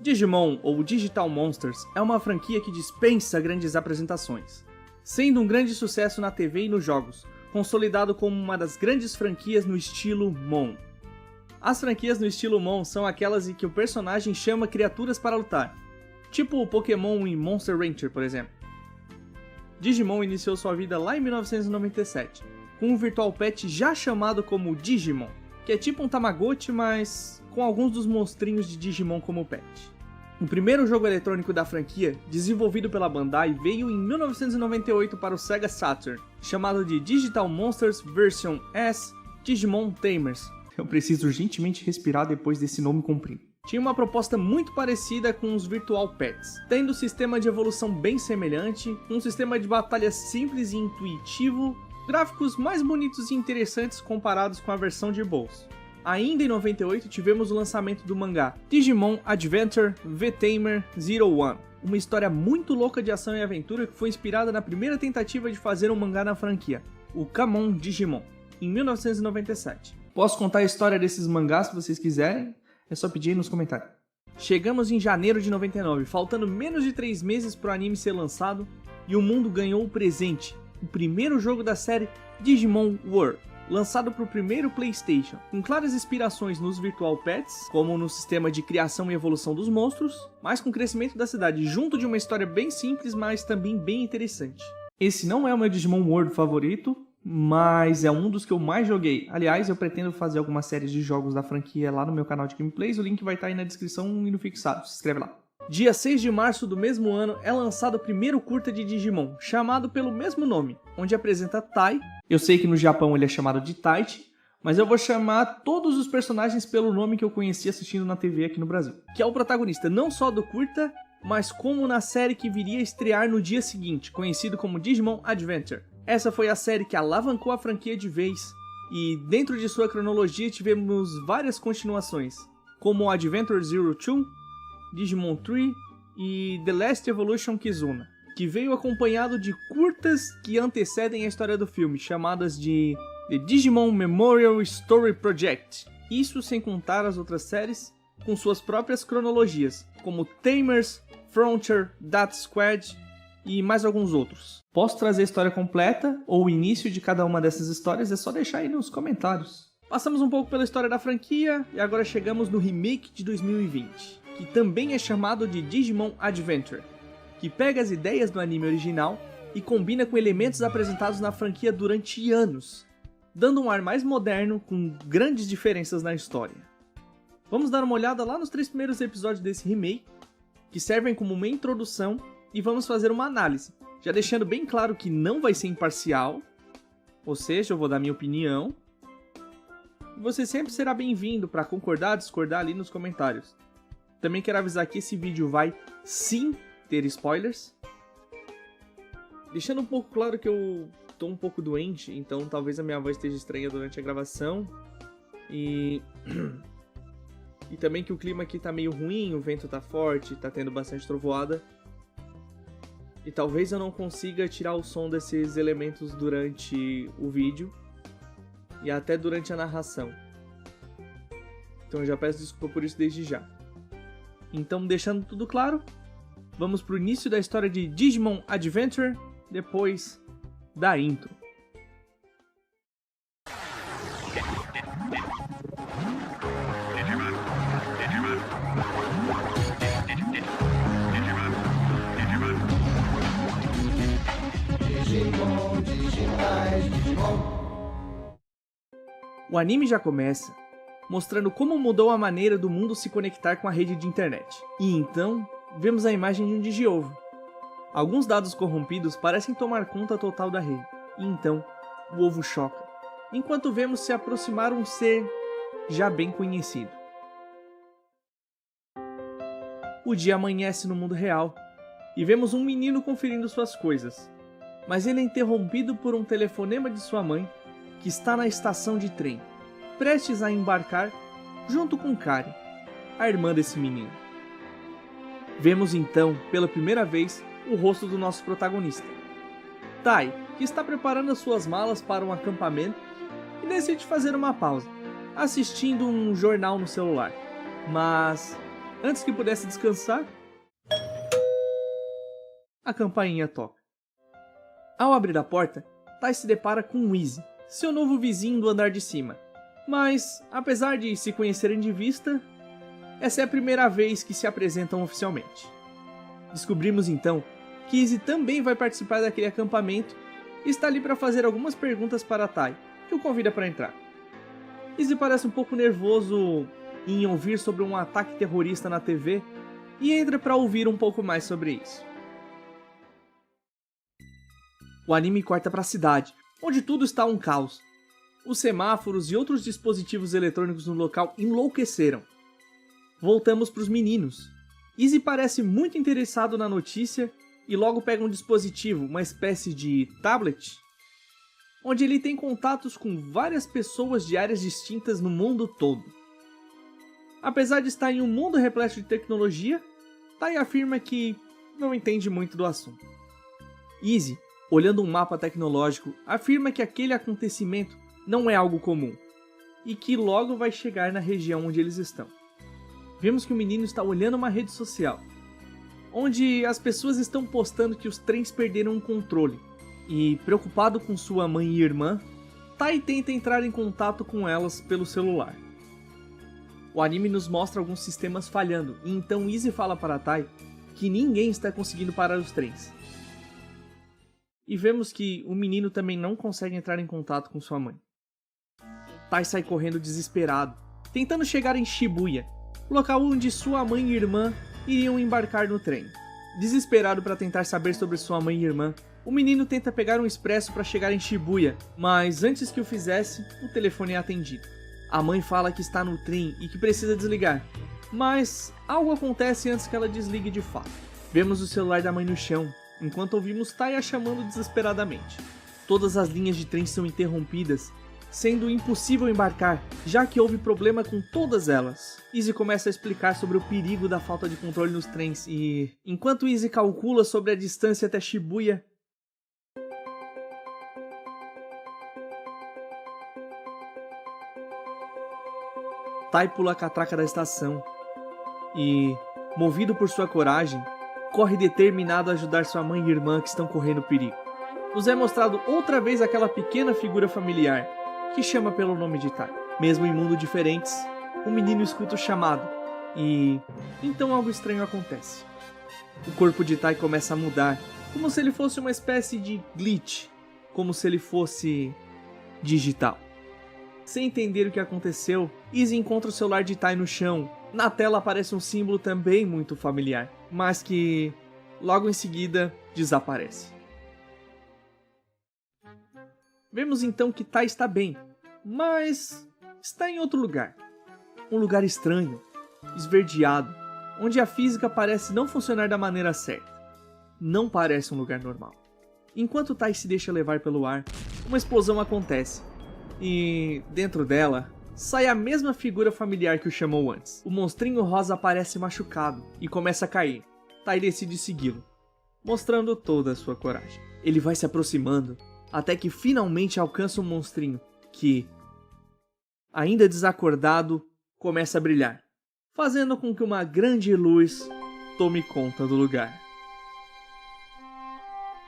Digimon, ou Digital Monsters, é uma franquia que dispensa grandes apresentações, sendo um grande sucesso na TV e nos jogos, consolidado como uma das grandes franquias no estilo Mon. As franquias no estilo Mon são aquelas em que o personagem chama criaturas para lutar, tipo o Pokémon em Monster Rancher, por exemplo. Digimon iniciou sua vida lá em 1997, com um Virtual Pet já chamado como Digimon, que é tipo um Tamagotchi, mas com alguns dos monstrinhos de Digimon como pet. O primeiro jogo eletrônico da franquia, desenvolvido pela Bandai, veio em 1998 para o Sega Saturn, chamado de Digital Monsters Version S Digimon Tamers. Eu preciso urgentemente respirar depois desse nome comprido. Tinha uma proposta muito parecida com os Virtual Pets, tendo um sistema de evolução bem semelhante, um sistema de batalha simples e intuitivo, gráficos mais bonitos e interessantes comparados com a versão de bolso. Ainda em 98 tivemos o lançamento do mangá Digimon Adventure V-Tamer 01, uma história muito louca de ação e aventura que foi inspirada na primeira tentativa de fazer um mangá na franquia, o Kamon Digimon, em 1997. Posso contar a história desses mangás se vocês quiserem, é só pedir aí nos comentários. Chegamos em janeiro de 99, faltando menos de 3 meses para o anime ser lançado, e o mundo ganhou o presente, o primeiro jogo da série Digimon World, lançado para o primeiro PlayStation, com claras inspirações nos Virtual Pets, como no sistema de criação e evolução dos monstros, mas com o crescimento da cidade junto de uma história bem simples, mas também bem interessante. Esse não é o meu Digimon World favorito, mas é um dos que eu mais joguei. Aliás, eu pretendo fazer algumas séries de jogos da franquia lá no meu canal de gameplays, o link vai estar aí na descrição e no fixado, se inscreve lá. Dia 6 de março do mesmo ano é lançado o primeiro curta de Digimon, chamado pelo mesmo nome, onde apresenta Tai. Eu sei que no Japão ele é chamado de Taichi, mas eu vou chamar todos os personagens pelo nome que eu conheci assistindo na TV aqui no Brasil, que é o protagonista não só do curta, mas como na série que viria a estrear no dia seguinte, conhecido como Digimon Adventure. Essa foi a série que alavancou a franquia de vez, e dentro de sua cronologia tivemos várias continuações, como Adventure 02, Digimon 3 e The Last Evolution Kizuna, que veio acompanhado de curtas que antecedem a história do filme, chamadas de The Digimon Memorial Story Project. Isso sem contar as outras séries com suas próprias cronologias, como Tamers, Frontier, Death Squad e mais alguns outros. Posso trazer a história completa ou o início de cada uma dessas histórias? É só deixar aí nos comentários. Passamos um pouco pela história da franquia e agora chegamos no remake de 2020, que também é chamado de Digimon Adventure, que pega as ideias do anime original e combina com elementos apresentados na franquia durante anos, dando um ar mais moderno com grandes diferenças na história. Vamos dar uma olhada lá nos 3 primeiros episódios desse remake, que servem como uma introdução, e vamos fazer uma análise, já deixando bem claro que não vai ser imparcial, ou seja, eu vou dar minha opinião, e você sempre será bem-vindo para concordar, discordar ali nos comentários. Também quero avisar que esse vídeo vai sim ter spoilers, deixando um pouco claro que eu tô um pouco doente, então talvez a minha voz esteja estranha durante a gravação, e também que o clima aqui tá meio ruim, o vento tá forte, tá tendo bastante trovoada, e talvez eu não consiga tirar o som desses elementos durante o vídeo e até durante a narração. Então eu já peço desculpa por isso desde já. Então, deixando tudo claro, vamos pro início da história de Digimon Adventure, depois da intro. O anime já começa mostrando como mudou a maneira do mundo se conectar com a rede de internet. E então, vemos a imagem de um Digiovo. Alguns dados corrompidos parecem tomar conta total da rede. E então, o ovo choca, enquanto vemos se aproximar um ser já bem conhecido. O dia amanhece no mundo real, e vemos um menino conferindo suas coisas. Mas ele é interrompido por um telefonema de sua mãe, que está na estação de trem, prestes a embarcar junto com Kari, a irmã desse menino. Vemos então, pela primeira vez, o rosto do nosso protagonista, Tai, que está preparando as suas malas para um acampamento e decide fazer uma pausa, assistindo um jornal no celular. Mas, Antes que pudesse descansar, a campainha toca. Ao abrir a porta, Tai se depara com Izzy, seu novo vizinho do andar de cima. Mas, apesar de se conhecerem de vista, essa é a primeira vez que se apresentam oficialmente. Descobrimos então que Izzy também vai participar daquele acampamento e está ali para fazer algumas perguntas para Tai, que o convida para entrar. Izzy parece um pouco nervoso em ouvir sobre um ataque terrorista na TV e entra para ouvir um pouco mais sobre isso. O anime corta para a cidade, onde tudo está um caos. Os semáforos e outros dispositivos eletrônicos no local enlouqueceram. Voltamos para os meninos. Izzy parece muito interessado na notícia e logo pega um dispositivo, uma espécie de tablet, onde ele tem contatos com várias pessoas de áreas distintas no mundo todo. Apesar de estar em um mundo repleto de tecnologia, Tai afirma que não entende muito do assunto. Izzy, olhando um mapa tecnológico, afirma que aquele acontecimento não é algo comum e que logo vai chegar na região onde eles estão. Vemos que o menino está olhando uma rede social, onde as pessoas estão postando que os trens perderam o controle, e preocupado com sua mãe e irmã, Tai tenta entrar em contato com elas pelo celular. O anime nos mostra alguns sistemas falhando, e então Izzy fala para Tai que ninguém está conseguindo parar os trens. E vemos que o menino também não consegue entrar em contato com sua mãe. Tai sai correndo desesperado, tentando chegar em Shibuya, local onde sua mãe e irmã iriam embarcar no trem. Desesperado para tentar saber sobre sua mãe e irmã, o menino tenta pegar um expresso para chegar em Shibuya, mas antes que o fizesse, o telefone é atendido. A mãe fala que está no trem e que precisa desligar, mas algo acontece antes que ela desligue de fato. Vemos o celular da mãe no chão, enquanto ouvimos Tai a chamando desesperadamente. Todas as linhas de trem são interrompidas, sendo impossível embarcar, já que houve problema com todas elas. Izzy começa a explicar sobre o perigo da falta de controle nos trens e, enquanto Izzy calcula sobre a distância até Shibuya, Tai pula a catraca da estação e, movido por sua coragem, corre determinado a ajudar sua mãe e irmã que estão correndo perigo. Nos é mostrado outra vez aquela pequena figura familiar que chama pelo nome de Tai. Mesmo em mundos diferentes, o menino escuta o chamado e então algo estranho acontece. O corpo de Tai começa a mudar, como se ele fosse uma espécie de glitch, como se ele fosse digital. Sem entender o que aconteceu, Izzy encontra o celular de Tai no chão. Na tela aparece um símbolo também muito familiar, mas que logo em seguida desaparece. Vemos então que Tai está bem, mas está em outro lugar. Um lugar estranho, esverdeado, onde a física parece não funcionar da maneira certa. Não parece um lugar normal. Enquanto Tai se deixa levar pelo ar, uma explosão acontece. E dentro dela, sai a mesma figura familiar que o chamou antes. O monstrinho rosa aparece machucado e começa a cair. Tai decide segui-lo, mostrando toda a sua coragem. Ele vai se aproximando, até que finalmente alcança o monstrinho, que, ainda desacordado, começa a brilhar, fazendo com que uma grande luz tome conta do lugar.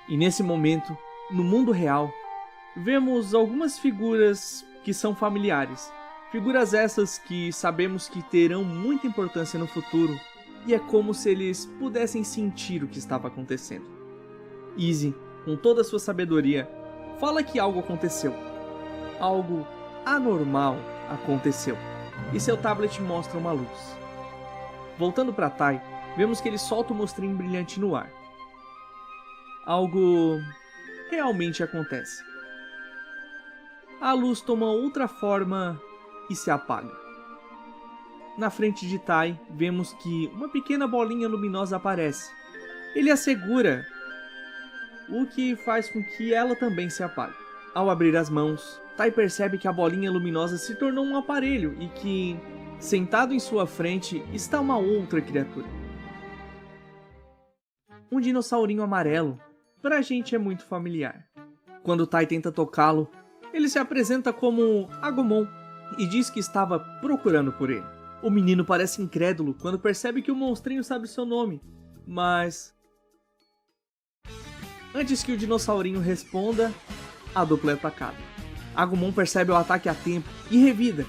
E nesse momento, no mundo real, vemos algumas figuras que são familiares. Figuras essas que sabemos que terão muita importância no futuro, e é como se eles pudessem sentir o que estava acontecendo. Izzy, com toda a sua sabedoria, fala que algo aconteceu. Algo anormal aconteceu. E seu tablet mostra uma luz. Voltando para Tai, vemos que ele solta o monstrinho brilhante no ar. Algo realmente acontece. A luz toma outra forma e se apaga. Na frente de Tai, vemos que uma pequena bolinha luminosa aparece. Ele a segura, o que faz com que ela também se apague. Ao abrir as mãos, Tai percebe que a bolinha luminosa se tornou um aparelho e que, sentado em sua frente, está uma outra criatura. Um dinossaurinho amarelo. Pra gente é muito familiar. Quando Tai tenta tocá-lo, ele se apresenta como Agumon e diz que estava procurando por ele. O menino parece incrédulo quando percebe que o monstrinho sabe seu nome, mas... Antes que o dinossaurinho responda, a dupla é atacada. Agumon percebe o ataque a tempo e revida,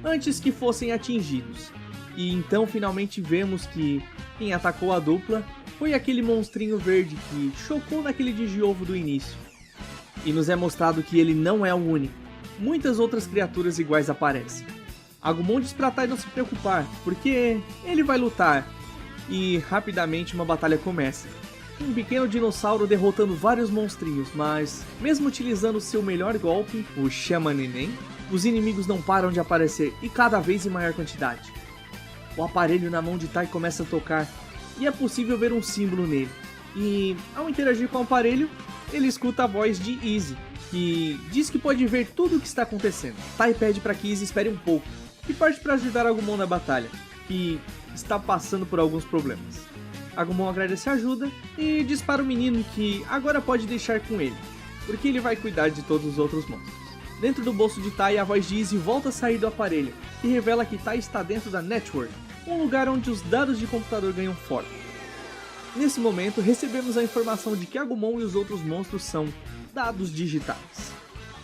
antes que fossem atingidos. E então finalmente vemos que quem atacou a dupla foi aquele monstrinho verde que chocou naquele Digiovo do início. E nos é mostrado que ele não é o único. Muitas outras criaturas iguais aparecem. Agumon diz pra Tai não se preocupar, porque ele vai lutar. E rapidamente uma batalha começa. Um pequeno dinossauro derrotando vários monstrinhos, mas mesmo utilizando seu melhor golpe, o Chama Neném, os inimigos não param de aparecer e cada vez em maior quantidade. O aparelho na mão de Tai começa a tocar e é possível ver um símbolo nele. E ao interagir com o aparelho, ele escuta a voz de Izzy, que diz que pode ver tudo o que está acontecendo. Tai pede para que Izzy espere um pouco e parte para ajudar Agumon na batalha, que está passando por alguns problemas. Agumon agradece a ajuda e diz para o menino que agora pode deixar com ele, porque ele vai cuidar de todos os outros monstros. Dentro do bolso de Tai, a voz de Izzy volta a sair do aparelho e revela que Tai está dentro da Network, um lugar onde os dados de computador ganham forma. Nesse momento, recebemos a informação de que Agumon e os outros monstros são dados digitais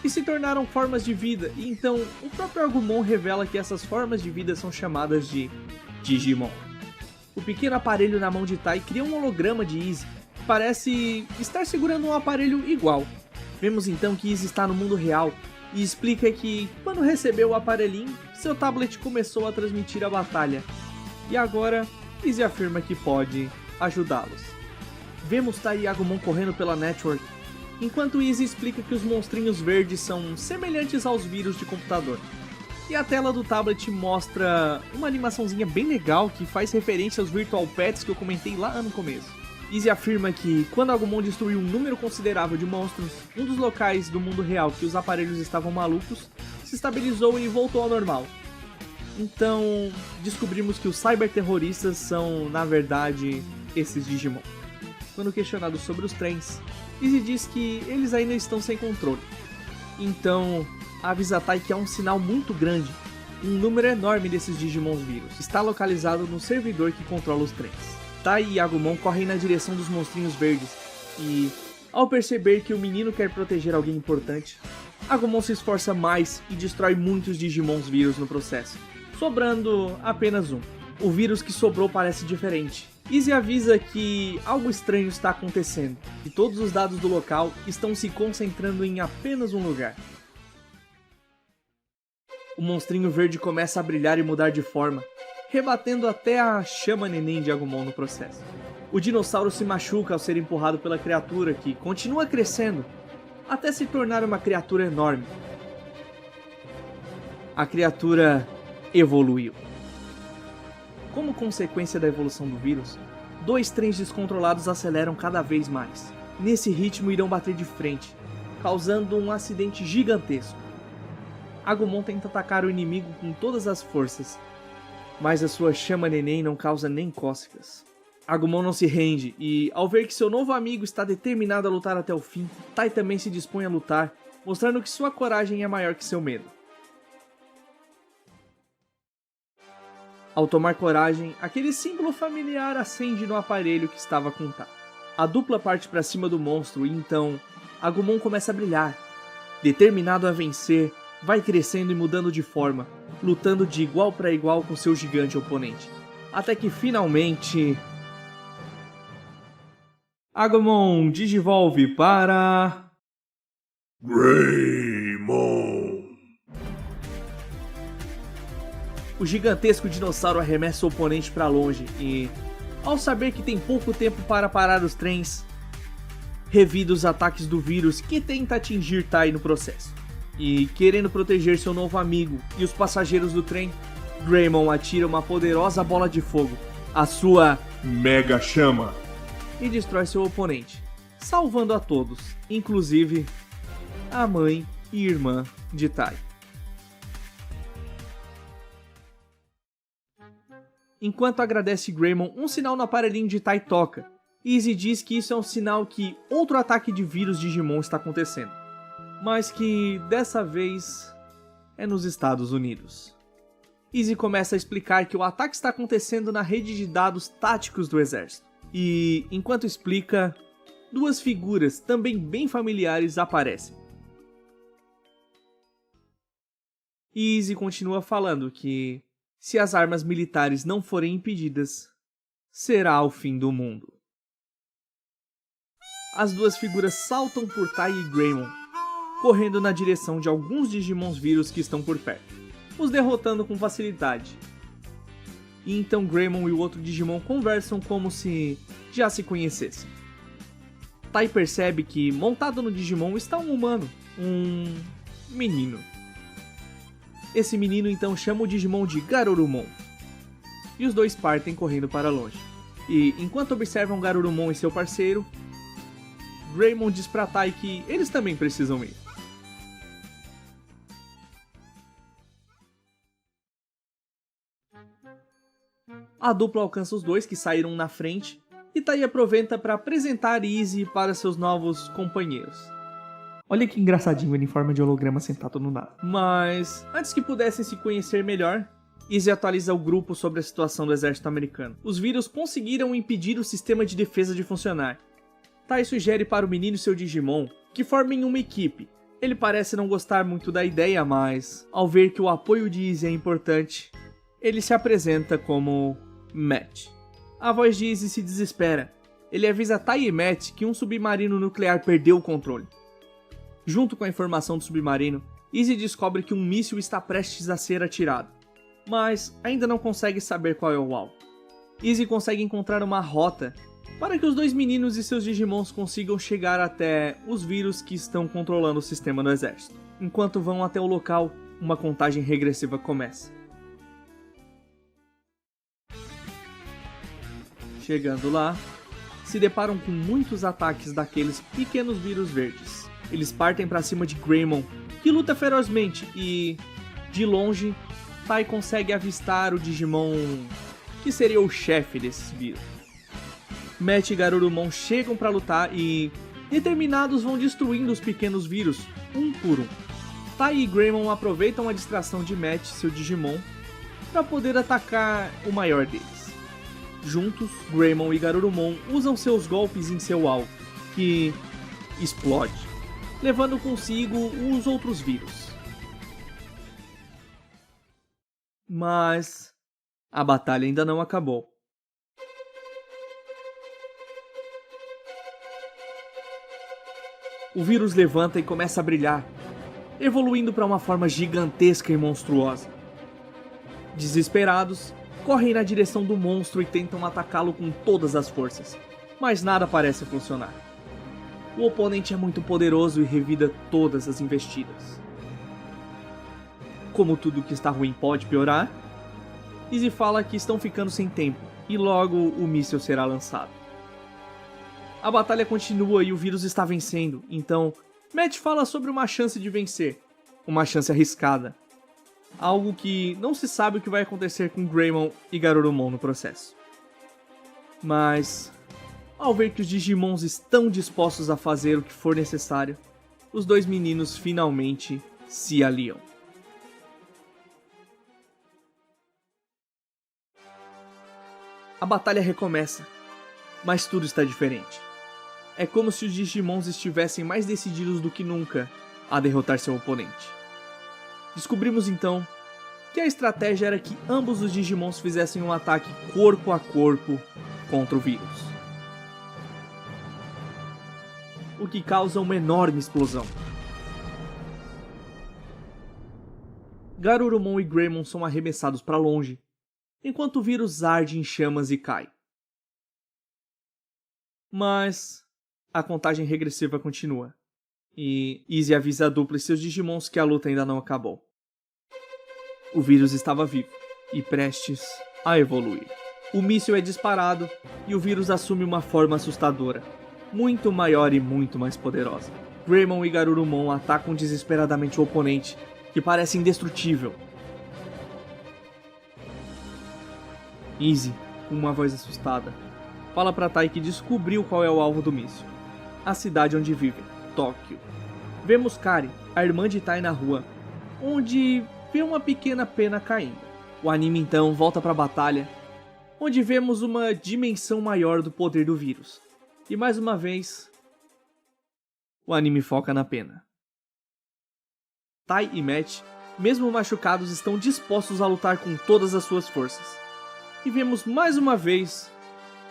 e se tornaram formas de vida, e então o próprio Agumon revela que essas formas de vida são chamadas de Digimon. O pequeno aparelho na mão de Tai cria um holograma de Izzy, que parece estar segurando um aparelho igual. Vemos então que Izzy está no mundo real e explica que, quando recebeu o aparelhinho, seu tablet começou a transmitir a batalha. E agora, Izzy afirma que pode ajudá-los. Vemos Tai e Agumon correndo pela Network, enquanto Izzy explica que os monstrinhos verdes são semelhantes aos vírus de computador. E a tela do tablet mostra uma animaçãozinha bem legal que faz referência aos Virtual Pets que eu comentei lá no começo. Izzy afirma que, quando Agumon destruiu um número considerável de monstros, um dos locais do mundo real que os aparelhos estavam malucos se estabilizou e voltou ao normal. Então, descobrimos que os cyberterroristas são, na verdade, esses Digimon. Quando questionado sobre os trens, Izzy diz que eles ainda estão sem controle. Então, avisa Tai que há um sinal muito grande, um número enorme desses Digimons vírus está localizado no servidor que controla os trens. Tai e Agumon correm na direção dos monstrinhos verdes e, ao perceber que o menino quer proteger alguém importante, Agumon se esforça mais e destrói muitos Digimons vírus no processo, sobrando apenas um. O vírus que sobrou parece diferente. Izzy avisa que algo estranho está acontecendo e todos os dados do local estão se concentrando em apenas um lugar. O monstrinho verde começa a brilhar e mudar de forma, rebatendo até a Chama Neném de Agumon no processo. O dinossauro se machuca ao ser empurrado pela criatura, que continua crescendo, até se tornar uma criatura enorme. A criatura evoluiu. Como consequência da evolução do vírus, dois trens descontrolados aceleram cada vez mais. Nesse ritmo irão bater de frente, causando um acidente gigantesco. Agumon tenta atacar o inimigo com todas as forças, mas a sua Chama Neném não causa nem cócegas. Agumon não se rende e, ao ver que seu novo amigo está determinado a lutar até o fim, Tai também se dispõe a lutar, mostrando que sua coragem é maior que seu medo. Ao tomar coragem, aquele símbolo familiar acende no aparelho que estava com Tai. A dupla parte para cima do monstro e então Agumon começa a brilhar. Determinado a vencer, vai crescendo e mudando de forma, lutando de igual para igual com seu gigante oponente. Até que finalmente... Agumon digivolve para... Greymon. O gigantesco dinossauro arremessa o oponente para longe e, ao saber que tem pouco tempo para parar os trens, revida os ataques do vírus que tenta atingir Tai no processo. E, querendo proteger seu novo amigo e os passageiros do trem, Greymon atira uma poderosa bola de fogo, a sua Mega Chama. e destrói seu oponente, salvando a todos, inclusive a mãe e irmã de Tai. Enquanto agradece Greymon, um sinal no aparelhinho de Tai toca. Izzy diz que isso é um sinal que outro ataque de vírus Digimon está acontecendo, mas que dessa vez é nos Estados Unidos. Izzy começa a explicar que o ataque está acontecendo na rede de dados táticos do exército. E, enquanto explica, duas figuras também bem familiares aparecem. E Izzy continua falando que, se as armas militares não forem impedidas, será o fim do mundo. As duas figuras saltam por Tai e Greymon, correndo na direção de alguns Digimons vírus que estão por perto, os derrotando com facilidade. E então Greymon e o outro Digimon conversam como se já se conhecessem. Tai percebe que montado no Digimon está um humano, um menino. Esse menino então chama o Digimon de Garurumon. E os dois partem correndo para longe. E enquanto observam Garurumon e seu parceiro, Greymon diz pra Tai que eles também precisam ir. A dupla alcança os dois que saíram na frente e Tai aproveita para apresentar Izzy para seus novos companheiros. Olha que engraçadinho ele em forma de holograma sentado no nada. Mas, antes que pudessem se conhecer melhor, Izzy atualiza o grupo sobre a situação do exército americano. Os vírus conseguiram impedir o sistema de defesa de funcionar. Tai sugere para o menino e seu Digimon que formem uma equipe. Ele parece não gostar muito da ideia, mas, ao ver que o apoio de Izzy é importante, ele se apresenta como Matt. A voz de Izzy se desespera. Ele avisa Tai e Matt que um submarino nuclear perdeu o controle. Junto com a informação do submarino, Izzy descobre que um míssil está prestes a ser atirado, mas ainda não consegue saber qual é o alvo. Izzy consegue encontrar uma rota para que os dois meninos e seus Digimons consigam chegar até os vírus que estão controlando o sistema do exército. Enquanto vão até o local, uma contagem regressiva começa. Chegando lá, se deparam com muitos ataques daqueles pequenos vírus verdes. Eles partem para cima de Greymon, que luta ferozmente e, de longe, Tai consegue avistar o Digimon que seria o chefe desses vírus. Matt e Garurumon chegam para lutar e, determinados, vão destruindo os pequenos vírus, um por um. Tai e Greymon aproveitam a distração de Matt e seu Digimon para poder atacar o maior deles. Juntos, Greymon e Garurumon usam seus golpes em seu alvo, que explode, levando consigo os outros vírus. Mas a batalha ainda não acabou. O vírus levanta e começa a brilhar, evoluindo para uma forma gigantesca e monstruosa. Desesperados, correm na direção do monstro e tentam atacá-lo com todas as forças, mas nada parece funcionar. O oponente é muito poderoso e revida todas as investidas. Como tudo que está ruim pode piorar, Izzy fala que estão ficando sem tempo e logo o míssil será lançado. A batalha continua e o vírus está vencendo, então Matt fala sobre uma chance de vencer, uma chance arriscada. Algo que não se sabe o que vai acontecer com Greymon e Garurumon no processo. Mas, ao ver que os Digimons estão dispostos a fazer o que for necessário, os dois meninos finalmente se aliam. A batalha recomeça, mas tudo está diferente. É como se os Digimons estivessem mais decididos do que nunca a derrotar seu oponente. Descobrimos então que a estratégia era que ambos os Digimons fizessem um ataque corpo a corpo contra o vírus, o que causa uma enorme explosão. Garurumon e Greymon são arremessados para longe, enquanto o vírus arde em chamas e cai. Mas a contagem regressiva continua, e Izzy avisa a dupla e seus Digimons que a luta ainda não acabou. O vírus estava vivo e prestes a evoluir. O míssil é disparado e o vírus assume uma forma assustadora, muito maior e muito mais poderosa. Greymon e Garurumon atacam desesperadamente o oponente, que parece indestrutível. Izzy, com uma voz assustada, fala para Tai que descobriu qual é o alvo do míssil: a cidade onde vivem, Tóquio. Vemos Kari, a irmã de Tai, na rua, onde vê uma pequena pena caindo. O anime então volta para a batalha, onde vemos uma dimensão maior do poder do vírus. E mais uma vez, o anime foca na pena. Tai e Matt, mesmo machucados, estão dispostos a lutar com todas as suas forças. E vemos mais uma vez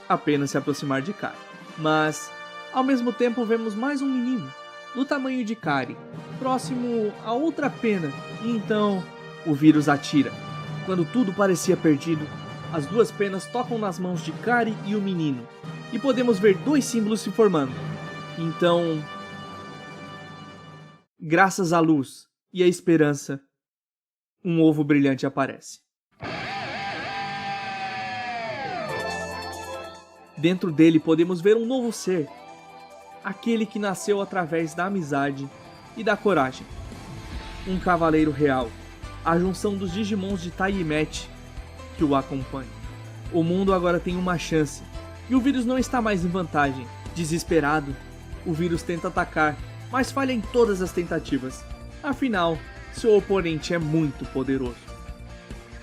a pena se aproximar de Kari. Mas, ao mesmo tempo, vemos mais um menino, do tamanho de Kari, próximo a outra pena, e então o vírus atira. Quando tudo parecia perdido, as duas penas tocam nas mãos de Kari e o menino, e podemos ver dois símbolos se formando. Então, graças à luz e à esperança, um ovo brilhante aparece. Dentro dele podemos ver um novo ser, aquele que nasceu através da amizade e da coragem. Um cavaleiro real, a junção dos Digimons de Tai e Matt que o acompanha. O mundo agora tem uma chance, e o vírus não está mais em vantagem. Desesperado, o vírus tenta atacar, mas falha em todas as tentativas. Afinal, seu oponente é muito poderoso.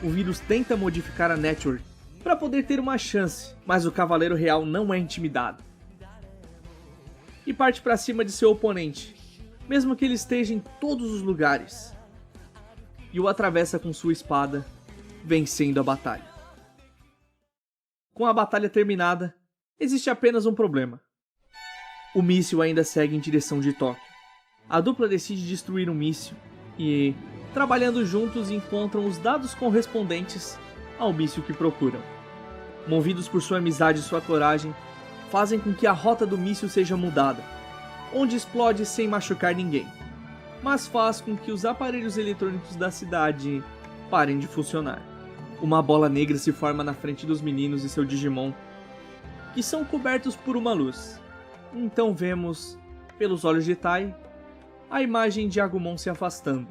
O vírus tenta modificar a Network para poder ter uma chance, mas o Cavaleiro Real não é intimidado. E parte para cima de seu oponente, mesmo que ele esteja em todos os lugares. E o atravessa com sua espada, vencendo a batalha. Com a batalha terminada, existe apenas um problema. O míssil ainda segue em direção de Tóquio. A dupla decide destruir o míssil e, trabalhando juntos, encontram os dados correspondentes ao míssil que procuram. Movidos por sua amizade e sua coragem, fazem com que a rota do míssil seja mudada, onde explode sem machucar ninguém, mas faz com que os aparelhos eletrônicos da cidade parem de funcionar. Uma bola negra se forma na frente dos meninos e seu Digimon, que são cobertos por uma luz. Então vemos, pelos olhos de Tai, a imagem de Agumon se afastando,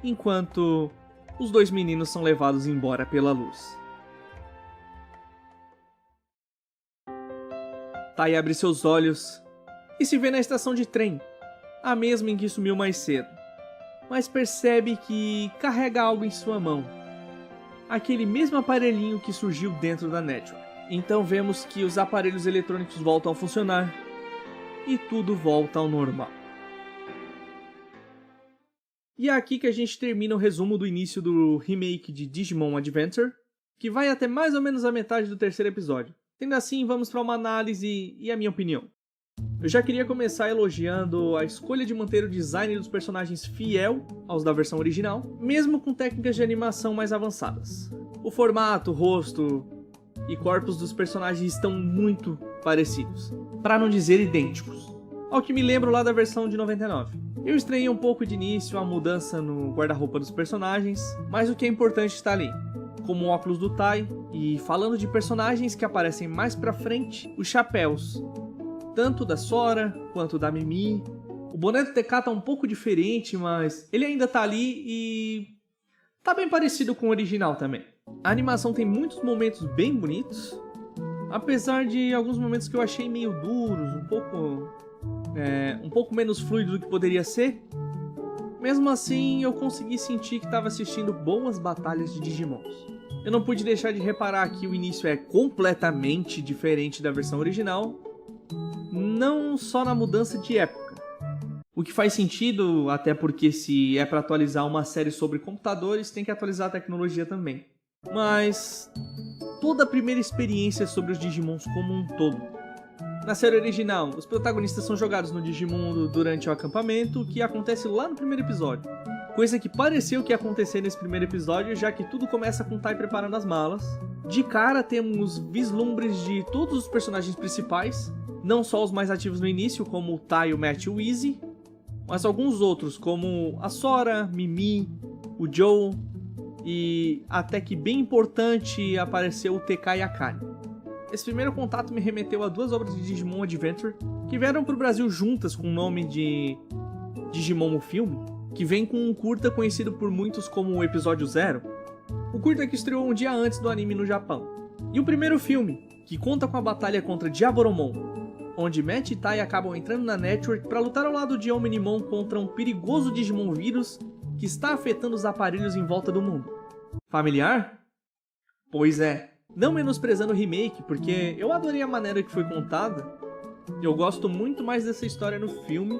enquanto os dois meninos são levados embora pela luz. Tai abre seus olhos e se vê na estação de trem, a mesma em que sumiu mais cedo, mas percebe que carrega algo em sua mão, aquele mesmo aparelhinho que surgiu dentro da Network. Então vemos que os aparelhos eletrônicos voltam a funcionar e tudo volta ao normal. E é aqui que a gente termina o resumo do início do remake de Digimon Adventure, que vai até mais ou menos a metade do terceiro episódio. Sendo assim, vamos para uma análise e a minha opinião. Eu já queria começar elogiando a escolha de manter o design dos personagens fiel aos da versão original, mesmo com técnicas de animação mais avançadas. O formato, rosto e corpos dos personagens estão muito parecidos, para não dizer idênticos, ao que me lembro lá da versão de 99. Eu estranhei um pouco de início a mudança no guarda-roupa dos personagens, mas o que é importante está ali, como o óculos do Tai, e falando de personagens que aparecem mais pra frente, os chapéus, tanto da Sora quanto da Mimi. O boné do TK tá um pouco diferente, mas ele ainda tá ali e tá bem parecido com o original também. A animação tem muitos momentos bem bonitos, apesar de alguns momentos que eu achei meio duros, um pouco menos fluido do que poderia ser. Mesmo assim, eu consegui sentir que estava assistindo boas batalhas de Digimons. Eu não pude deixar de reparar que o início é completamente diferente da versão original, não só na mudança de época. O que faz sentido, até porque se é para atualizar uma série sobre computadores, tem que atualizar a tecnologia também. Mas toda a primeira experiência sobre os Digimons como um todo. Na série original, os protagonistas são jogados no Digimundo durante o acampamento, que acontece lá no primeiro episódio. Coisa que pareceu que ia acontecer nesse primeiro episódio, já que tudo começa com Tai preparando as malas. De cara temos vislumbres de todos os personagens principais, não só os mais ativos no início, como o Tai, o Matt e o Easy, mas alguns outros, como a Sora, Mimi, o Joe, e até que bem importante apareceu o TK e a Kari. Esse primeiro contato me remeteu a duas obras de Digimon Adventure que vieram para o Brasil juntas com o nome de Digimon o Filme, que vem com um curta conhecido por muitos como o Episódio Zero, o curta que estreou um dia antes do anime no Japão. E o primeiro filme, que conta com a batalha contra Diaboromon, onde Matt e Tai acabam entrando na Network para lutar ao lado de Omnimon contra um perigoso Digimon vírus que está afetando os aparelhos em volta do mundo. Familiar? Pois é, não menosprezando o remake, porque eu adorei a maneira que foi contada. Eu gosto muito mais dessa história no filme,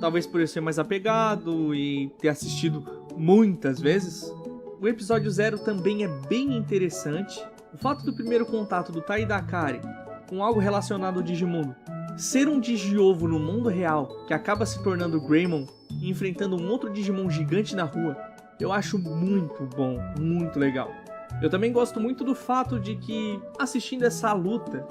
talvez por eu ser mais apegado e ter assistido muitas vezes. O episódio 0 também é bem interessante. O fato do primeiro contato do Tai e da Akari com algo relacionado ao Digimundo ser um Digiovo no mundo real, que acaba se tornando Greymon e enfrentando um outro Digimon gigante na rua, eu acho muito bom, muito legal. Eu também gosto muito do fato de que, assistindo essa luta,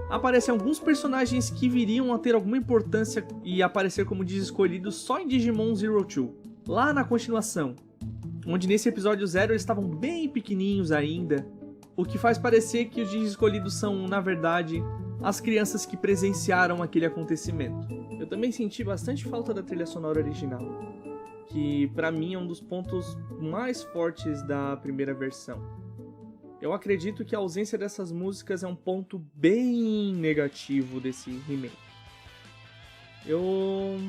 aparecem alguns personagens que viriam a ter alguma importância e aparecer como escolhidos só em Digimon Zero Two, lá na continuação, onde nesse episódio 0 eles estavam bem pequenininhos ainda, o que faz parecer que os escolhidos são, na verdade, as crianças que presenciaram aquele acontecimento. Eu também senti bastante falta da trilha sonora original, que pra mim é um dos pontos mais fortes da primeira versão. Eu acredito que a ausência dessas músicas é um ponto bem negativo desse remake. Eu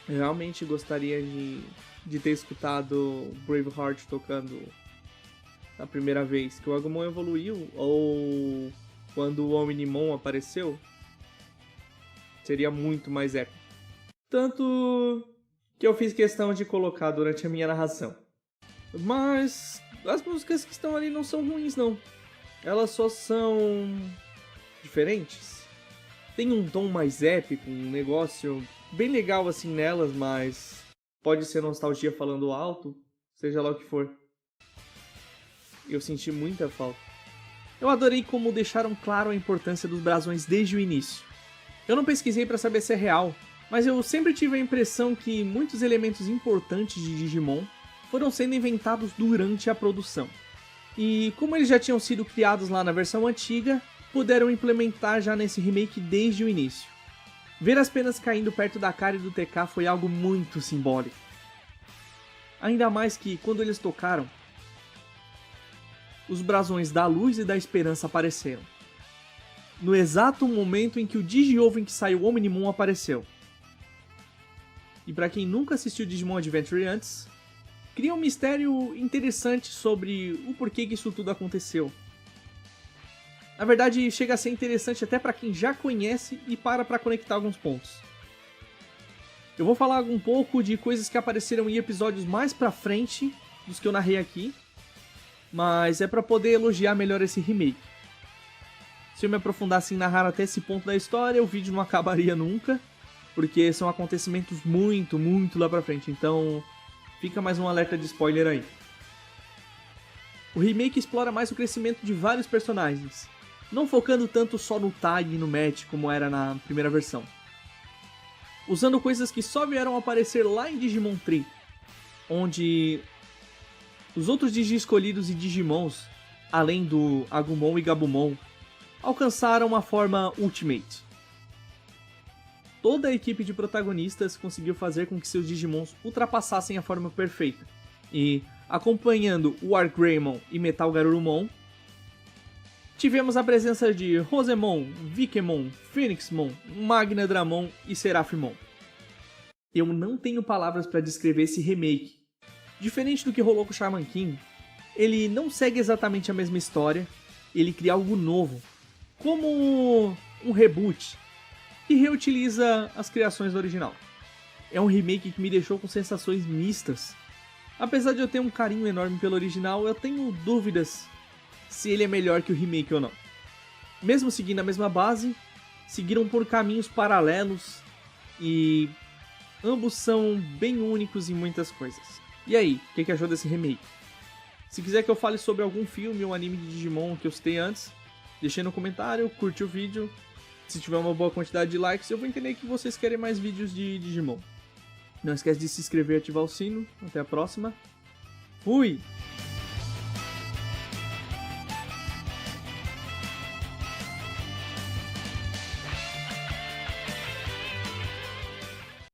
realmente gostaria de ter escutado Braveheart tocando na primeira vez que o Agumon evoluiu, ou quando o Omnimon apareceu. Seria muito mais épico. Tanto que eu fiz questão de colocar durante a minha narração. Mas as músicas que estão ali não são ruins, não. Elas só são diferentes. Tem um tom mais épico, um negócio bem legal assim nelas, mas pode ser nostalgia falando alto, seja lá o que for. Eu senti muita falta. Eu adorei como deixaram claro a importância dos brasões desde o início. Eu não pesquisei para saber se é real, mas eu sempre tive a impressão que muitos elementos importantes de Digimon foram sendo inventados durante a produção. E como eles já tinham sido criados lá na versão antiga, puderam implementar já nesse remake desde o início. Ver as penas caindo perto da Akari e do TK foi algo muito simbólico. Ainda mais que quando eles tocaram, os brasões da luz e da esperança apareceram. No exato momento em que o Digiovo em que saiu o Omnimon apareceu. E para quem nunca assistiu Digimon Adventure antes, cria um mistério interessante sobre o porquê que isso tudo aconteceu. Na verdade, chega a ser interessante até para quem já conhece e para conectar alguns pontos. Eu vou falar um pouco de coisas que apareceram em episódios mais pra frente dos que eu narrei aqui, mas é para poder elogiar melhor esse remake. Se eu me aprofundasse em narrar até esse ponto da história, o vídeo não acabaria nunca, porque são acontecimentos muito lá pra frente, então fica mais um alerta de spoiler aí. O remake explora mais o crescimento de vários personagens, não focando tanto só no Tai e no Matt como era na primeira versão. Usando coisas que só vieram aparecer lá em Digimon Tree, onde os outros Digi-escolhidos e Digimons, além do Agumon e Gabumon, alcançaram a forma Ultimate. Toda a equipe de protagonistas conseguiu fazer com que seus Digimons ultrapassassem a forma perfeita. E, acompanhando o Arcgreymon e Metal Garurumon, tivemos a presença de Rosemon, Vikemon, Phoenixmon, Magnadramon e Seraphimon. Eu não tenho palavras para descrever esse remake. Diferente do que rolou com Shaman King, ele não segue exatamente a mesma história, ele cria algo novo, como um reboot, que reutiliza as criações do original. É um remake que me deixou com sensações mistas. Apesar de eu ter um carinho enorme pelo original, eu tenho dúvidas se ele é melhor que o remake ou não. Mesmo seguindo a mesma base, seguiram por caminhos paralelos e ambos são bem únicos em muitas coisas. E aí, o que achou desse remake? Se quiser que eu fale sobre algum filme ou anime de Digimon que eu citei antes, deixei no comentário, curte o vídeo. Se tiver uma boa quantidade de likes, eu vou entender que vocês querem mais vídeos de Digimon. Não esquece de se inscrever e ativar o sino. Até a próxima. Fui!